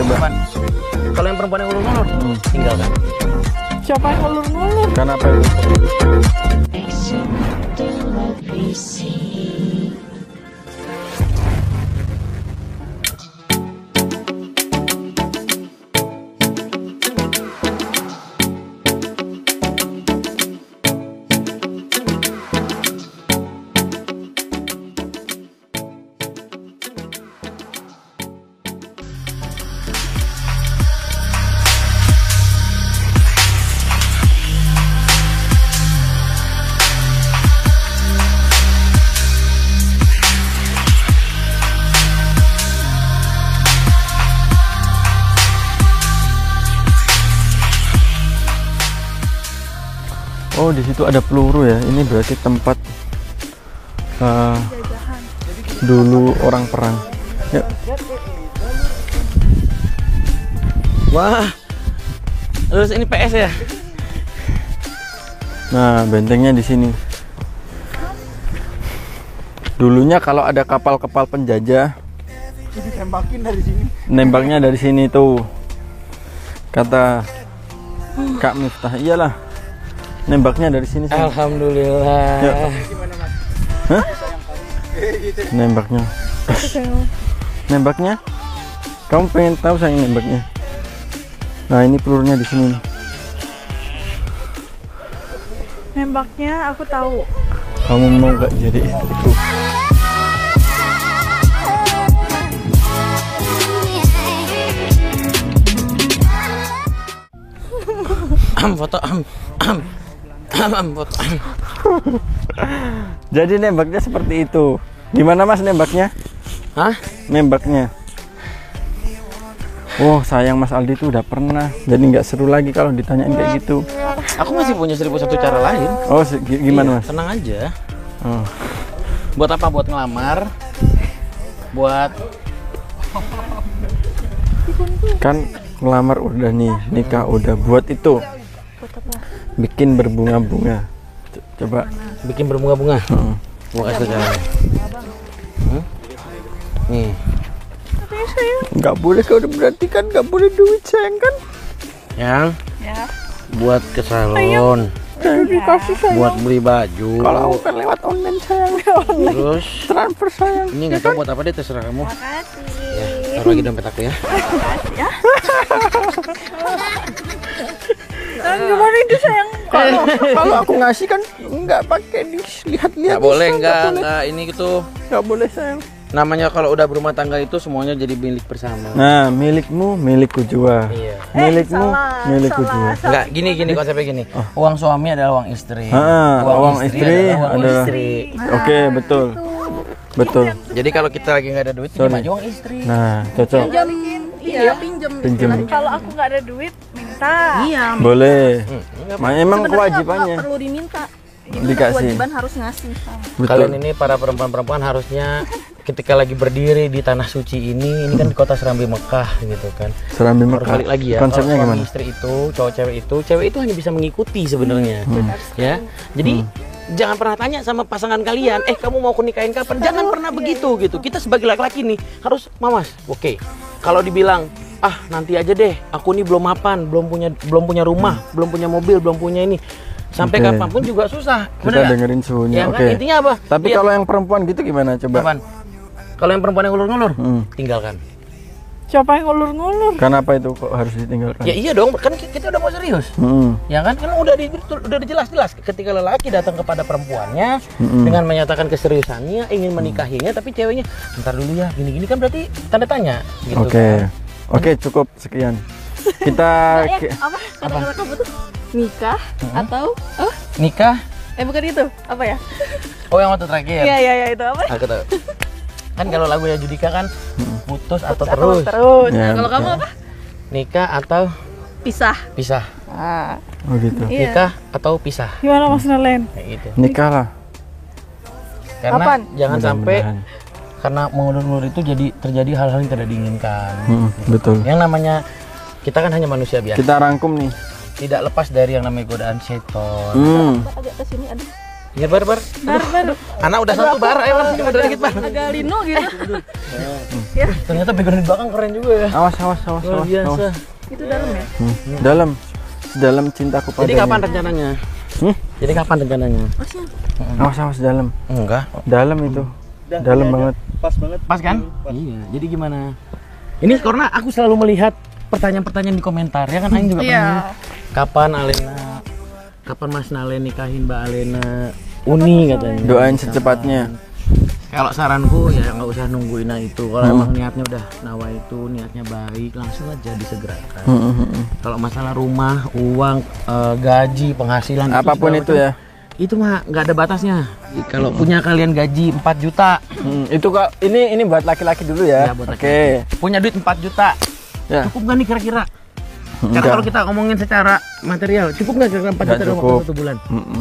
Coba. Kalau yang perempuan yang ulur-ulur, tinggalkan. Siapa yang ulur-ulur? Kenapa itu? Oh, di situ ada peluru ya. Ini berarti tempat dulu orang perang. Ya. Wah. Terus ini PS ya? Nah, bentengnya di sini. Dulunya kalau ada kapal-kapal penjajah, ditembakin dari sini. nembaknya dari sini tuh. Kata Kak Miftah, iyalah. Nembaknya dari sini. Alhamdulillah. Ya. Hah? Nembaknya. Nembaknya? Kamu pengen tahu saya nembaknya? Nah, ini pelurunya di sini. Nembaknya aku tahu. Kamu mau nggak jadi istriku? Foto foto. Jadi nembaknya seperti itu. Gimana Mas nembaknya? Hah? Nembaknya. Oh, sayang Mas Aldi tuh udah pernah. Jadi nggak seru lagi kalau ditanyain kayak gitu. Aku masih punya 1001 cara lain. Oh, gimana Mas? Tenang aja. Oh. Buat apa? Buat ngelamar. Buat kan ngelamar udah nih, nikah udah. Buat itu. Bikin berbunga-bunga. Coba bikin berbunga-bunga. Mau kasih caranya. Nih. Nggak boleh, kalau udah berarti kan nggak boleh duit sayang kan? Yang buat ke salon. Dikasih sayang. Buat beli baju. Kalau aku kan lewat online sayang. Terus transfer sayang. Ini nggak tahu buat apa deh, terserah kamu. Makasih. Ya, taruh lagi dompet aku ya. Makasih ya. Gimana itu sayang? Kalau aku ngasih kan nggak pakai dilihat-lihat. Nggak boleh, nggak ini gitu. Nggak boleh sayang. Namanya kalau udah berumah tangga itu semuanya jadi milik bersama. Nah, milikmu milikku juga. Iya. Milikmu milikku juga. Enggak, gini konsepnya gini. Uang suami adalah uang istri. Uang istri adalah istri. Oke, betul. Betul. Jadi kalau kita lagi nggak ada duit, pinjam aja uang istri. Nah, cocok. Iya, pinjem. Kalau aku nggak ada duit, minta. Iya. Boleh. Emang kewajibannya. Perlu diminta. Dikasih. Kewajiban harus ngasih. Betul. Kalian ini para perempuan-perempuan harusnya ketika lagi berdiri di tanah suci ini kan di kota Serambi Mekah gitu kan. Serambi Mekah. Balik lagi ya. Konsepnya gimana? Istri itu, cewek itu hanya bisa mengikuti sebenarnya. Ya. Jadi jangan pernah tanya sama pasangan kalian, kamu mau nikahin kapan? Jangan pernah begitu gitu. Kita sebagai laki-laki nih harus, mamas, oke. Kalau dibilang, nanti aja deh, aku nih belum mapan, belum punya rumah, belum punya mobil, belum punya ini. Sampai kapanpun juga susah. Kita dengerin suhunya. Ya, kan? Intinya apa? Tapi kalau yang perempuan gitu gimana coba? Kalau yang perempuan yang ulur-ulur, tinggalkan. Siapa yang ngulur-ngulur? Kenapa itu kok harus ditinggalkan? Ya iya dong, kan kita udah mau serius. Ya kan udah jelas-jelas ketika lelaki datang kepada perempuannya dengan menyatakan keseriusannya, ingin menikahinya, tapi ceweknya ntar dulu ya, gini-gini kan berarti tanda tanya gitu. Oke, cukup sekian. Kita apa? Kata-kata kamu tuh nikah atau nikah? Bukan itu, apa ya? Oh, yang waktu terakhir. Iya, itu apa? Aku tahu. Kan kalau lagunya Judika kan putus atau terus. Nah, kalau kamu apa? Nikah atau pisah. Oh gitu. Nikah atau pisah. Gimana maksudnya Len? Kayak gitu. Nikah lah. Karena jangan sampai karena mengulur-ulur itu terjadi hal-hal yang tidak diinginkan. Betul. Yang namanya kita kan hanya manusia biasa. Kita rangkum nih. Tidak lepas dari yang namanya godaan setan. Agak ke sini ada. Ingat bar. Anak udah satu bar, ayo bar, coba dikit bar. Agak lino gitu. Ya. Ternyata background di belakang keren juga ya. Awas. Biasa. Itu dalam ya? Dalam. Sedalam cintaku padanya. Jadi kapan rencananya? Jadi kapan rencananya? Awas dalam. Enggak. Dalam itu. Dalam banget. Pas banget. Pas kan? Iya. Jadi gimana? Ini karena aku selalu melihat pertanyaan-pertanyaan di komentar ya kan, Aing juga pengen. Kapan Mas Nale nikahin Mbak Alena Uni katanya. Doain secepatnya. Kalau saranku ya nggak usah nungguin itu. Kalau emang niatnya udah nawa itu, niatnya baik, langsung aja disegerakan. Kalau masalah rumah, uang, gaji, penghasilan apapun itu ya. Itu mah nggak ada batasnya. Kalau punya kalian gaji 4 juta. Itu kok ini buat laki-laki dulu ya. Oke. Punya duit 4 juta. Ya. Cukup nggak nih kira-kira? Karena kalau kita ngomongin secara material, cukup nggak kira-kira 4 juta dalam waktu 1 bulan?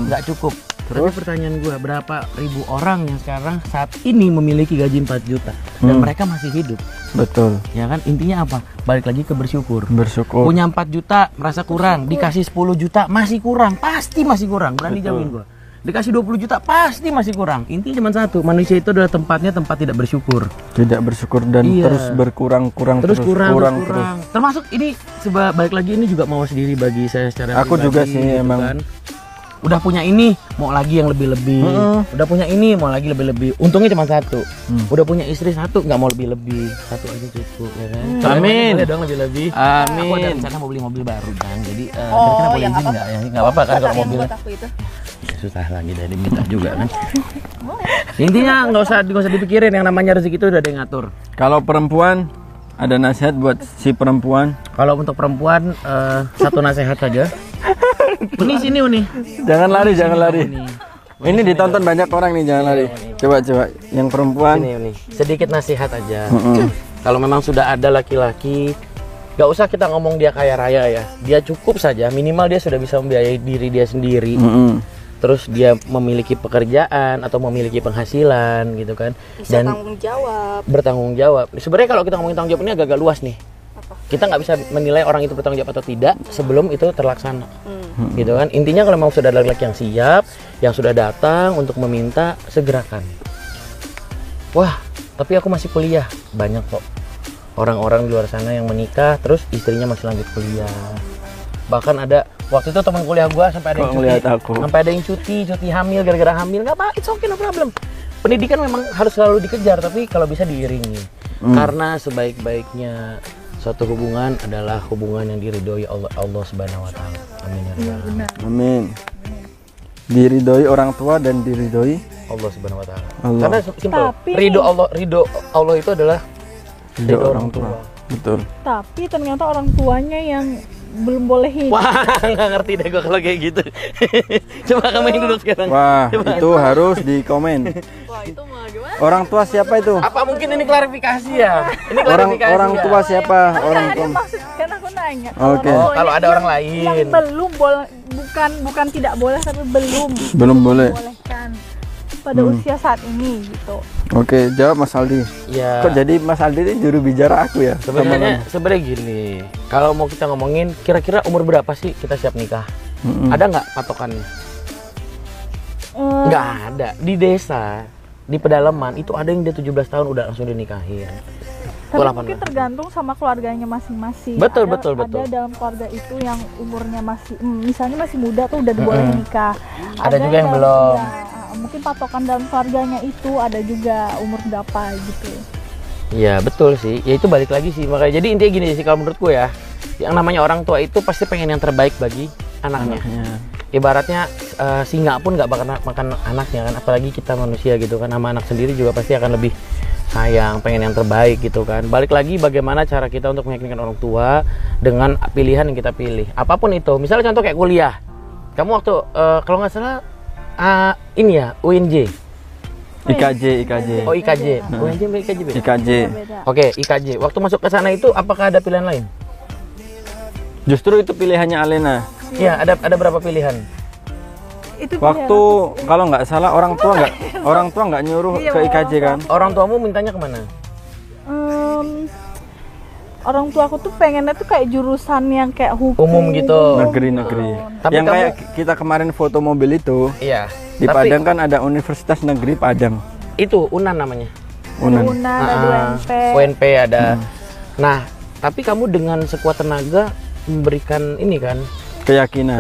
Nggak cukup. Terus tapi pertanyaan gue, berapa ribu orang yang sekarang saat ini memiliki gaji 4 juta dan mereka masih hidup? Betul. Ya kan, intinya apa? Balik lagi ke bersyukur. Bersyukur. Punya 4 juta merasa kurang, dikasih 10 juta masih kurang, pasti masih kurang. Berani jamin gue. Dikasih 20 juta pasti masih kurang. Intinya cuma satu, manusia itu adalah tempatnya tempat tidak bersyukur. Tidak bersyukur dan terus berkurang. Terus kurang. Termasuk ini balik lagi ini juga mau sendiri bagi saya secara aku pribadi, juga sih gitu emang. Kan. Udah punya ini mau lagi yang lebih-lebih. Udah punya ini mau lagi lebih-lebih. Untungnya cuma satu. Udah punya istri satu nggak mau lebih-lebih. Satu aja cukup ya kan. Amin. Boleh dong lebih-lebih. Amin. Aku ada rencana mau beli mobil baru kan. Jadi kira-kira boleh izin nggak ya? Nggak apa-apa kan kalau mobil. Susah lagi dari minta juga kan. Intinya nggak usah dipikirin, yang namanya rezeki itu udah ada yang ngatur. Kalau perempuan ada nasihat buat si perempuan? Kalau untuk perempuan satu nasihat saja. Sini Uni. Jangan lari. Ini ditonton banyak orang nih, jangan lari. Coba yang perempuan. Uni. Sedikit nasihat aja. Kalau memang sudah ada laki-laki, nggak usah kita ngomong dia kaya raya ya. Dia cukup saja, minimal dia sudah bisa membiayai diri dia sendiri. Terus dia memiliki pekerjaan atau memiliki penghasilan gitu kan, bisa dan bertanggung jawab. Sebenarnya kalau kita ngomongin tanggung jawab ini agak luas nih. Kita nggak bisa menilai orang itu bertanggung jawab atau tidak sebelum itu terlaksana, gitu kan. Intinya kalau memang sudah ada laki yang siap, yang sudah datang untuk meminta, segerakan. Wah, tapi aku masih kuliah. Banyak kok orang-orang di luar sana yang menikah terus istrinya masih lanjut kuliah. Bahkan ada waktu itu teman kuliah gua sampai ada yang cuti hamil gara-gara hamil. Nggak apa, it's okay, no problem. Pendidikan memang harus selalu dikejar, tapi kalau bisa diiringi. Karena sebaik-baiknya suatu hubungan adalah hubungan yang diridhoi Allah Subhanahu wa taala. Amin ya rabbal alamin. Amin. Diridhoi orang tua dan diridhoi Allah Subhanahu wa taala. Karena simpel. Ridho Allah itu adalah ridho orang tua. Betul. Tapi ternyata orang tuanya yang belum bolehin. Wah, nggak ngerti deh gue kalau kayak gitu. Coba kamu yang duduk sekarang. Wah, itu harus di komen. Wah, itu mah gimana? Orang tua siapa itu? Apa mungkin ini klarifikasi ya? Ini orang tua siapa? Orang tua. Maksud kan aku nanya. Oke. Kalau ada orang lain. Yang belum boleh, bukan tidak boleh, tapi belum boleh. Bolehkan pada usia saat ini gitu. Oke, jawab Mas Aldi. Ya. Kok jadi Mas Aldi ini juru bicara aku ya? Sebenarnya gini, kalau mau kita ngomongin kira-kira umur berapa sih kita siap nikah? Ada nggak patokannya? Nggak ada. Di desa, di pedalaman itu ada yang dia 17 tahun udah langsung dinikahin. Tapi mungkin tergantung sama keluarganya masing-masing. Betul. Ada dalam keluarga itu yang umurnya masih, misalnya masih muda tuh udah dibolehin nikah. Ada juga yang belum. Mungkin patokan dalam keluarganya itu ada juga umur berapa gitu. Iya betul sih. Ya itu balik lagi sih. Makanya jadi intinya gini sih kalau menurutku ya, yang namanya orang tua itu pasti pengen yang terbaik bagi anaknya. Ibaratnya singa pun nggak bakal makan anaknya kan, apalagi kita manusia gitu kan, sama anak sendiri juga pasti akan lebih sayang, pengen yang terbaik gitu kan. Balik lagi bagaimana cara kita untuk meyakinkan orang tua dengan pilihan yang kita pilih. Apapun itu, misalnya contoh kayak kuliah. Kamu waktu kalau nggak salah ini ya UNJ. IKJ. Oh IKJ. UNJ sama IKJ beda. IKJ. Oke, IKJ. Waktu masuk ke sana itu apakah ada pilihan lain? Justru itu pilihannya Alena. Iya, ada berapa pilihan? Itu waktu kalau nggak salah orang tua nggak nyuruh ke IKJ kan? Orang tuamu mintanya kemana? orang tua aku tuh pengennya tuh kayak jurusan yang kayak hukum umum gitu, negeri-negeri. Tapi yang kayak kita kemarin foto mobil itu, iya. Di Padang kan ada Universitas Negeri Padang. Itu UNAN namanya. Unan ada UNP ada. Nah, tapi kamu dengan sekuat tenaga memberikan ini kan keyakinan,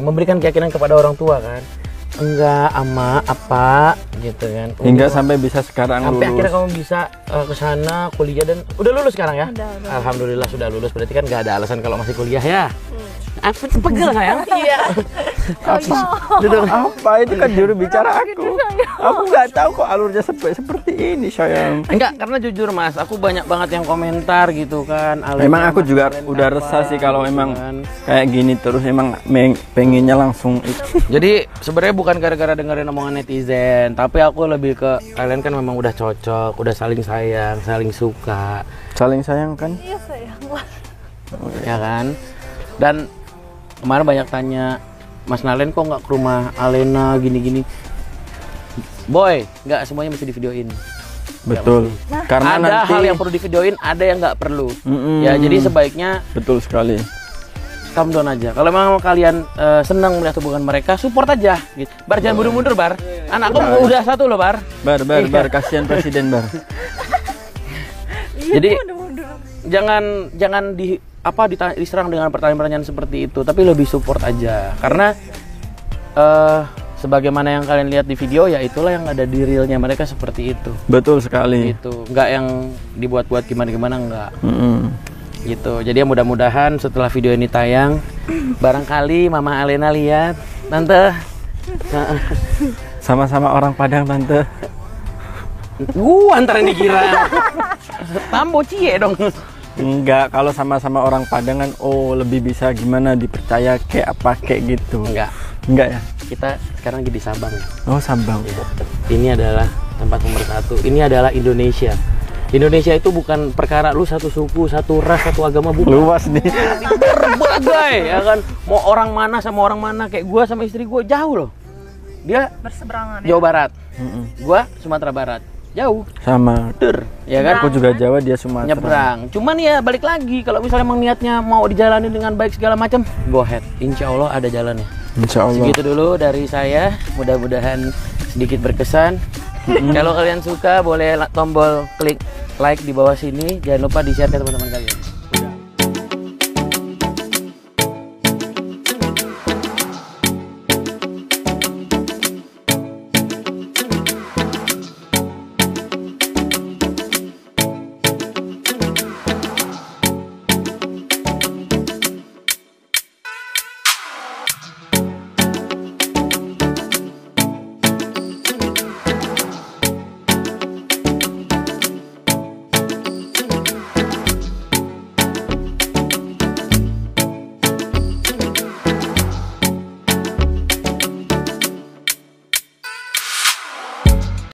memberikan keyakinan kepada orang tua kan. Enggak ama apa gitu kan. Hingga sampai bisa sekarang sampai lulus. Akhirnya kamu bisa ke sana kuliah dan udah lulus sekarang ya? Udah. Alhamdulillah sudah lulus, berarti kan nggak ada alasan kalau masih kuliah ya. Aku pegel sayang. Iya. Apa itu kan juru bicara aku. Aku nggak tahu kok alurnya seperti ini sayang. Enggak, karena jujur Mas, aku banyak banget yang komentar gitu kan. Emang aku juga udah resah sih kalau emang kayak gini terus, emang pengennya langsung itu. Jadi sebenarnya bukan gara-gara dengerin omongan netizen, tapi aku lebih ke kalian kan memang udah cocok, udah saling sayang, saling suka. Saling sayang kan? Iya sayang. Ya kan? Dan kemarin banyak tanya, Mas Nalen kok nggak ke rumah Alena gini-gini. Boy, nggak semuanya mesti divideoin. Betul. Karena ada nanti hal yang perlu divideoin, ada yang nggak perlu. Ya jadi sebaiknya betul sekali. Calm down aja. Kalau memang kalian senang melihat hubungan mereka, support aja. Gitu. Bar jangan mundur-mundur Bar. Anakku udah satu loh Bar. Bar, kasihan presiden Bar. Jadi jangan diserang dengan pertanyaan-pertanyaan seperti itu, tapi lebih support aja. Karena sebagaimana yang kalian lihat di video, ya itulah yang ada di realnya mereka seperti itu. Betul sekali. Gitu, nggak yang dibuat-buat gimana-gimana, nggak. Gitu. Jadi ya mudah-mudahan setelah video ini tayang, barangkali Mama Alena lihat, Tante. Sama-sama orang Padang Tante. Antara yang dikira. Tambo cie dong. Enggak, kalau sama-sama orang Padang kan lebih bisa gimana dipercaya kayak apa kayak gitu. Enggak ya? Kita sekarang lagi di Sabang. Oh, Sabang. Ya. Ini adalah tempat nomor 1. Ini adalah Indonesia. Indonesia itu bukan perkara lu satu suku, satu ras, satu agama, bukan. Luas nih. Berbagai, ya kan. Mau orang mana sama orang mana, kayak gua sama istri gua jauh loh. Dia berseberangan Jawa Barat. Gua Sumatera Barat. Jauh sama ya kan, aku juga Jawa, dia Sumatera, nyebrang. Cuman ya balik lagi, kalau misalnya emang niatnya mau dijalani dengan baik segala macam, go ahead, insya Allah ada jalannya. Insya Allah. Segitu dulu dari saya, mudah-mudahan sedikit berkesan. Kalau kalian suka boleh tombol klik like di bawah sini, jangan lupa di share ke teman-teman kalian.